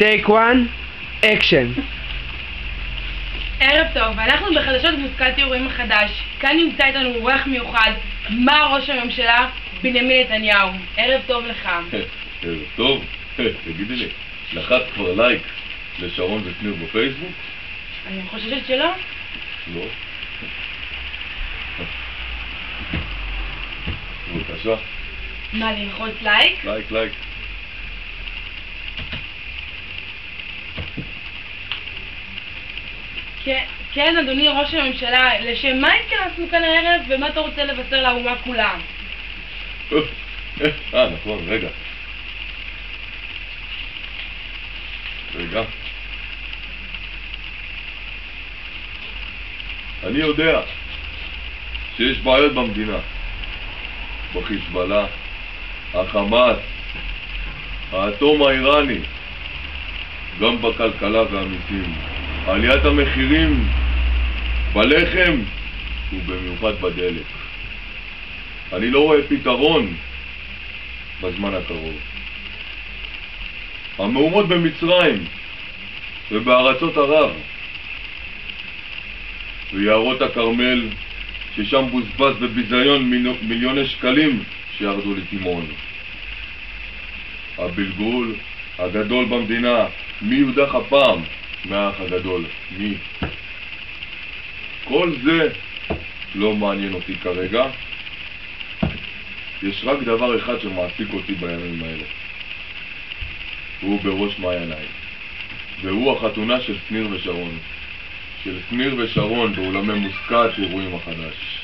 טייק 1, אקשן. ערב טוב, אנחנו בחדשות מוזכת אירועים החדש. כאן נמצא איתנו אורח מיוחד, מר ראש הממשלה בנימין נתניהו. ערב טוב לך. ערב טוב. תגידי לי, לחצת כבר לייק לשרון ושניר בפייסבוק? אני חוששת שלא. לא. בבקשה. מה, ללחוץ לייק? לייק. כן, אדוני ראש הממשלה, לשם מה התכנסנו כאן הערב ומה אתה רוצה לבשר לאומה כולה? נכון, רגע. אני יודע שיש בעיות במדינה, בחיזבאללה, החמאס, האטום האיראני, גם בכלכלה והמיסים, עליית המחירים בלחם ובמיוחד בדלק. אני לא רואה פתרון בזמן הקרוב. המהומות במצרים ובארצות ערב ויערות הכרמל, ששם בוזבז בביזיון מיליוני שקלים שירדו לתימון. הבלבול הגדול במדינה, מי יודח הפעם מהאח הגדול? מי? כל זה לא מעניין אותי כרגע. יש רק דבר אחד שמעסיק אותי בימים האלה, הוא בראש מעייניי, והוא החתונה של שניר ושרון, של שניר ושרון באולמי מוזכת אירועים החדש.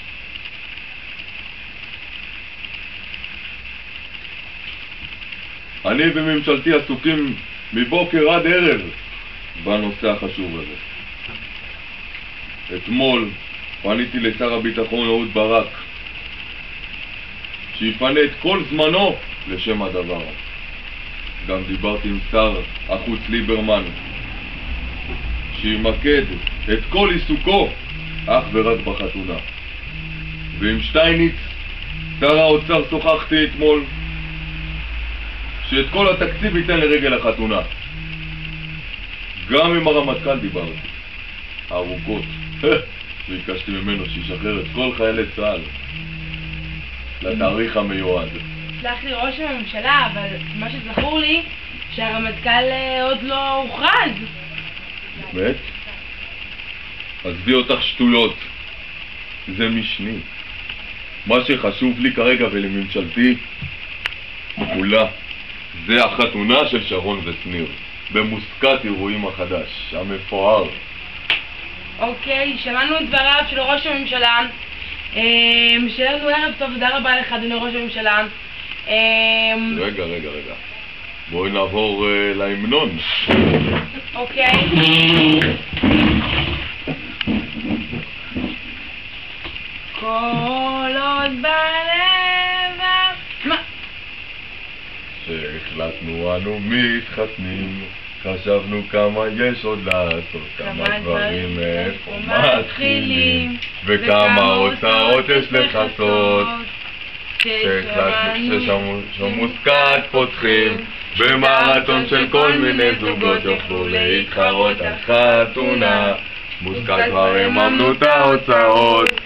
אני וממשלתי עסוקים מבוקר עד ערב בנושא החשוב הזה. אתמול פניתי לשר הביטחון אהוד ברק שיפנה את כל זמנו לשם הדבר. גם דיברתי עם שר החוץ ליברמן שימקד את כל עיסוקו אך ורק בחתונה. ועם שטייניץ, שר האוצר, שוחחתי אתמול שאת כל התקציב ייתן לרגל החתונה. גם עם הרמטכ"ל דיברתי ארוכות. ביקשתי ממנו שישחרר את כל חיילי צה"ל לתאריך המיועד. סלח לי ראש הממשלה, אבל מה שזכור לי שהרמטכ"ל עוד לא הוכרז. באמת? עזבי אותך שטויות, זה משני. מה שחשוב לי כרגע ולממשלתי כולה זה החתונה של שרון ושניר במוזכת אירועים החדש המפואר. אוקיי, שמענו את דבריו של ראש הממשלה. שיהיה לנו ערב טוב, תודה רבה לך אדוני ראש הממשלה. רגע, בואי נעבור להמנון. אוקיי. כל עוד בלב. מה? שהחלטנו אנו מתחתנים, חשבנו כמה יש עוד לעשות, כמה דברים מאיפה מתחילים, וכמה הוצאות יש לחסות. שהחלטנו שמוזכת פותחים במרתון של כל מיני זוגות יוכלו להתחרות על חתונה. מוזכת כבר הממנו את ההוצאות.